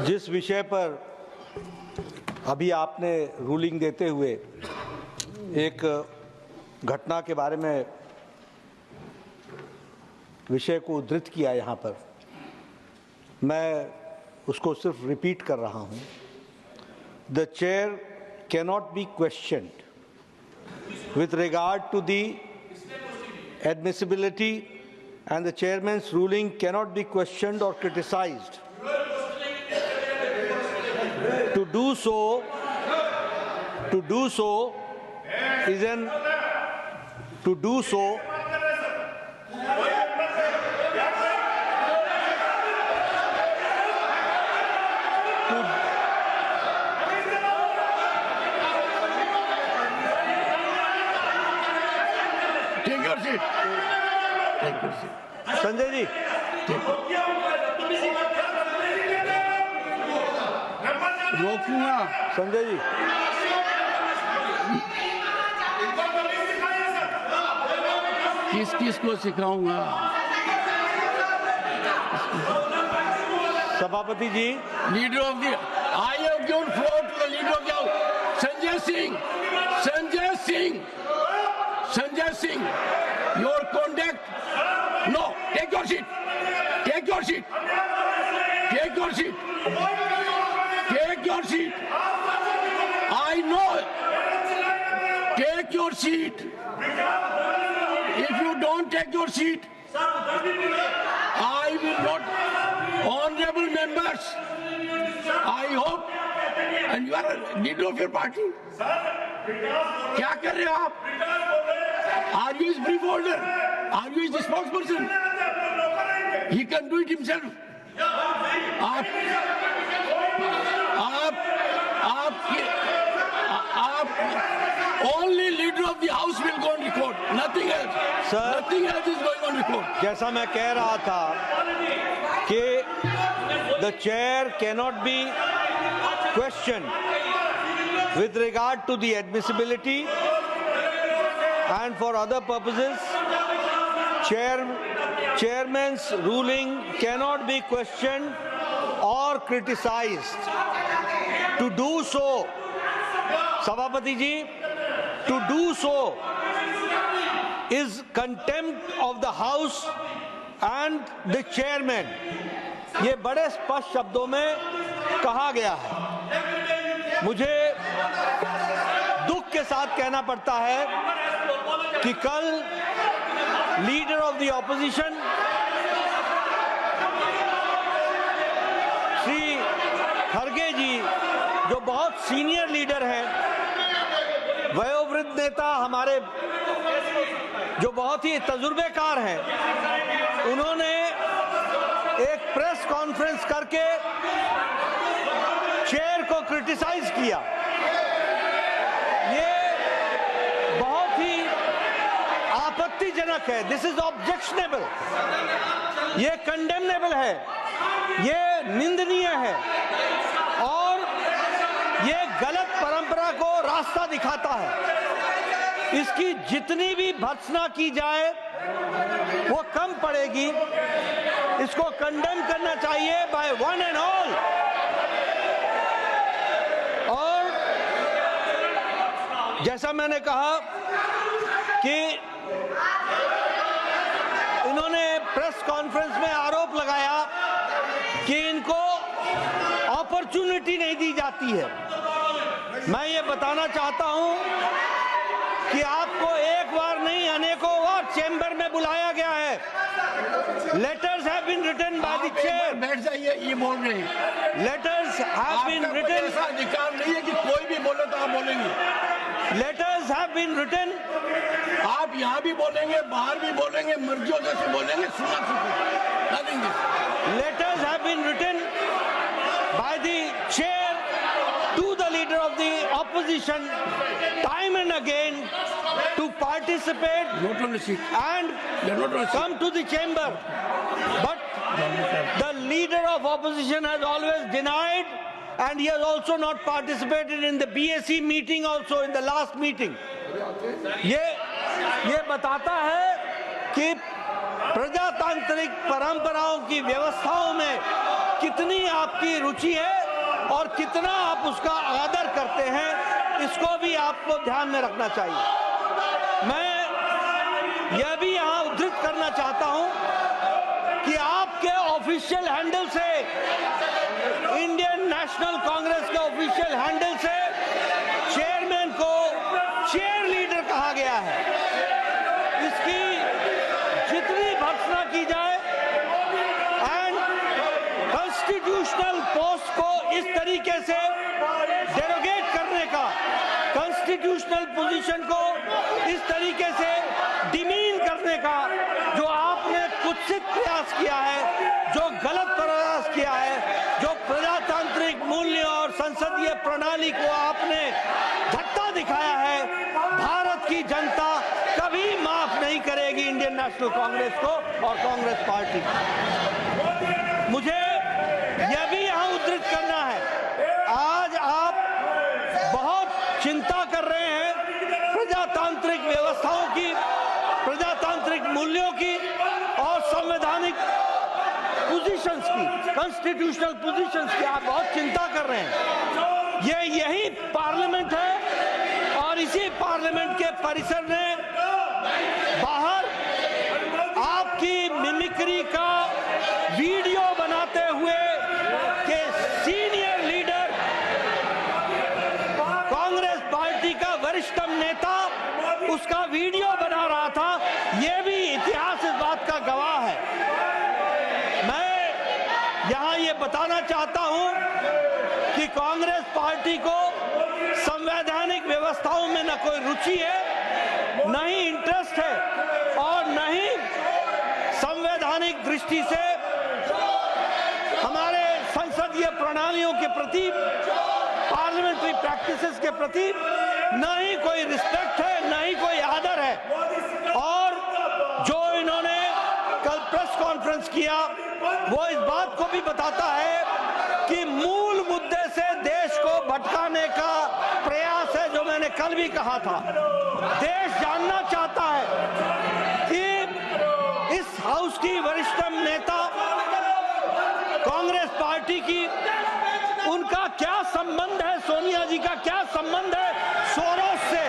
जिस विषय पर अभी आपने रूलिंग देते हुए एक घटना के बारे में विषय को उद्धृत किया, यहाँ पर मैं उसको सिर्फ रिपीट कर रहा हूँ। The chair cannot be questioned with regard to the admissibility, and the chairman's ruling cannot be questioned or criticized. To do so is an Sanjay ji, रोकूंगा। संजय जी, किस किस को सिखाऊंगा? सभापति ji, leader of the I have given floor to the leader of the Sanjay Singh, your conduct. No, take your seat. I know. Take your seat. If you don't take your seat, I will not. Honorable members, I hope, and you are a leader of your party. क्या कर रहे हो आप? Are you his brief holder? Are you his spokesperson? He can do it himself. Only leader of the house will go on record. Nothing else. Sir, nothing else is going on record. जैसा मैं कह रहा था कि the chair cannot be questioned with regard to the admissibility and for other purposes. Chairman's ruling cannot be questioned or criticized. To do so, Sabhapati ji, to do so is contempt of the house and the chairman. ये बड़े स्पष्ट शब्दों में कहा गया है। मुझे दुख के साथ कहना पड़ता है कि कल leader of the opposition Shri खड़गे जी, जो बहुत सीनियर लीडर हैं, वयोवृद्ध नेता हमारे, जो बहुत ही तजुर्बेकार हैं, उन्होंने एक प्रेस कॉन्फ्रेंस करके चेयर को क्रिटिसाइज किया। ये बहुत ही आपत्तिजनक है। दिस इज ऑब्जेक्शनेबल, ये कंडेमनेबल है, ये निंदनीय है और ये गलत परंपरा को रास्ता दिखाता है। इसकी जितनी भी भर्त्सना की जाए वो कम पड़ेगी। इसको कंडेम करना चाहिए बाय वन एंड ऑल। और जैसा मैंने कहा कि इन्होंने प्रेस कॉन्फ्रेंस में आरोप लगाया कि इनको अपॉर्चुनिटी नहीं दी जाती है। मैं ये बताना चाहता हूं कि आपको एक बार नहीं अनेकों बार चेंबर में बुलाया गया है। Letters have been written by the chair. बैठ जाइए, ये बोल रहे हैं। Letters have been written. ऐसा अधिकार नहीं है कि कोई भी बोले तो आप बोलेंगे। Letters have been written. आप यहाँ भी बोलेंगे, बाहर भी बोलेंगे, मर्जियों जैसे बोलेंगे, सुना सुनेंगे। Letters have been written by the chair to the leader of the opposition time and again to participate and come to the chamber. But the leader of opposition has always denied, and he has also not participated in the BSc meeting also, in the last meeting. ये बताता है कि प्रजातांत्रिक परंपराओं की व्यवस्थाओं में कितनी आपकी रुचि है और कितना आप उसका आदर करते हैं, इसको भी आपको ध्यान में रखना चाहिए। मैं यह भी यहां उद्धृत करना चाहता हूं कि आपके ऑफिशियल हैंडल से, इंडियन नेशनल कांग्रेस के ऑफिशियल हैंडल से चेयरमैन को चेयर लीडर कहा गया है। इसकी जितनी भर्त्सना की जाए एंड कॉन्स्टिट्यूशनल पोस्ट को इस तरीके से डेरोगेट करने का, कॉन्स्टिट्यूशनल पोजीशन को इस तरीके से डिमीन करने का जो आपने कुत्सित प्रयास किया है, जो गलत प्रयास किया है, जो प्रजातांत्रिक मूल्यों और संसदीय प्रणाली को आपने धक्का दिखाया है, भारत की जनता कभी माफ नहीं करेगी इंडियन नेशनल कांग्रेस को और कांग्रेस पार्टी को। मुझे यह भी यहां उद्धृत करना है, आज आप बहुत चिंता कर रहे हैं प्रजातांत्रिक व्यवस्थाओं की, प्रजातांत्रिक मूल्यों की और संवैधानिक पोजीशंस की, कॉन्स्टिट्यूशनल पोजीशंस की आप बहुत चिंता कर रहे हैं। यही पार्लियामेंट है और इसी पार्लियामेंट के परिसर ने बाहर आपकी मिमिक्री का वीडियो बनाते हुए के सीनियर लीडर, कांग्रेस पार्टी का वरिष्ठतम नेता उसका वीडियो बना रहा था। यह भी इतिहास इस बात का गवाह है। मैं यहां ये बताना चाहता हूं कि कांग्रेस पार्टी को संवैधानिक व्यवस्थाओं में न कोई रुचि है, न ही इंटरेस्ट है और न ही संवैधानिक दृष्टि से हमारे संसदीय प्रणालियों के प्रति, पार्लियामेंट्री प्रैक्टिसेस के प्रति न ही कोई रिस्पेक्ट है, न ही कोई आदर है। और जो इन्होंने कल प्रेस कॉन्फ्रेंस किया वो इस बात को भी बताता है कि मूल मुद्दे से देश को भटकाने का प्रयास है, जो मैंने कल भी कहा था। देश जानना चाहता है कि इस हाउस की वरिष्ठतम नेता कांग्रेस पार्टी की, उनका क्या संबंध है, सोनिया जी का क्या संबंध है सोरोस से।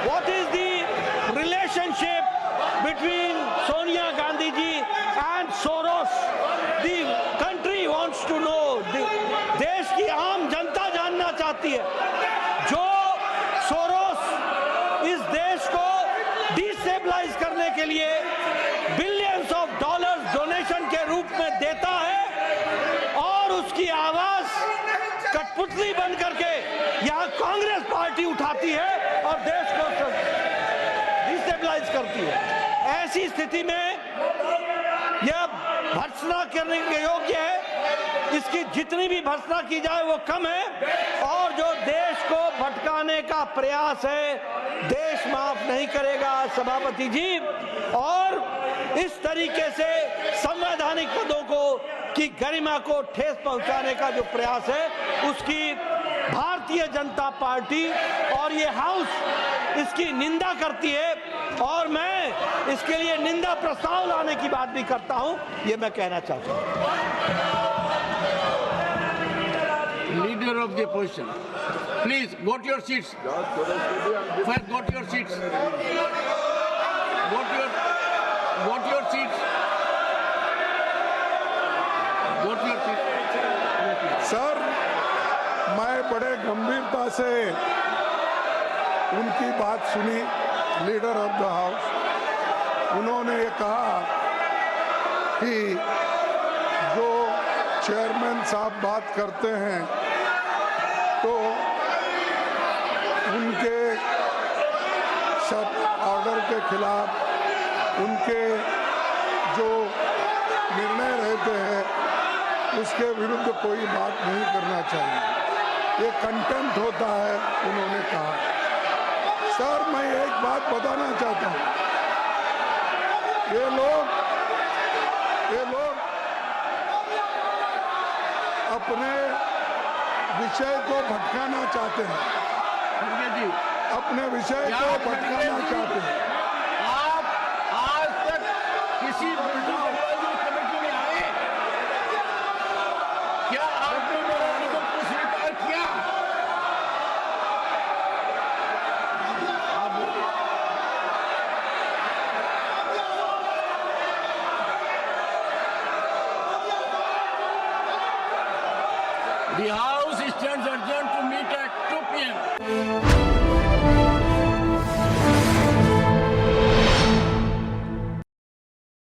What is the relationship between Sonia Gandhi ji and Soros? The country wants to know, देश की आम जनता जानना चाहती है। जो सोरोस इस देश को डिस्टेबलाइज करने के लिए बिलियंस ऑफ डॉलर्स डोनेशन के रूप में देता है और उसकी आवाज कठपुतली बन करके यहां कांग्रेस पार्टी उठाती है और देश को डिस्टेबलाइज करती है। ऐसी स्थिति में यह भर्त्सना करने के योग्य है। इसकी जितनी भी भर्त्सना की जाए वो कम है और जो देश को भटकाने का प्रयास है, देश माफ नहीं करेगा सभापति जी। और इस तरीके से संवैधानिक पदों को की गरिमा को ठेस पहुंचाने का जो प्रयास है, उसकी भारतीय जनता पार्टी और ये हाउस इसकी निंदा करती है और मैं इसके लिए निंदा प्रस्ताव लाने की बात भी करता हूं, ये मैं कहना चाहता हूं। Leader of the opposition, please go to your seats. First, go to your seats. Go to your seats. Go to your seats. Sir, मैं बड़े गंभीरता से उनकी बात सुनी, लीडर ऑफ द हाउस। उन्होंने ये कहा कि जो चेयरमैन साहब बात करते हैं तो उनके सब ऑर्डर के खिलाफ, उनके जो निर्णय रहते हैं उसके विरुद्ध कोई बात नहीं करना चाहिए। ये कंटेम्प्ट होता है, उन्होंने कहा। सर, मैं एक बात बताना चाहता हूँ, ये लोग अपने विषय को भटकाना चाहते हैं, जी, अपने विषय को भटकाना चाहते हैं। आप आज तक किसी कमेटी में आए The House stands adjourned to meet at 2 p.m.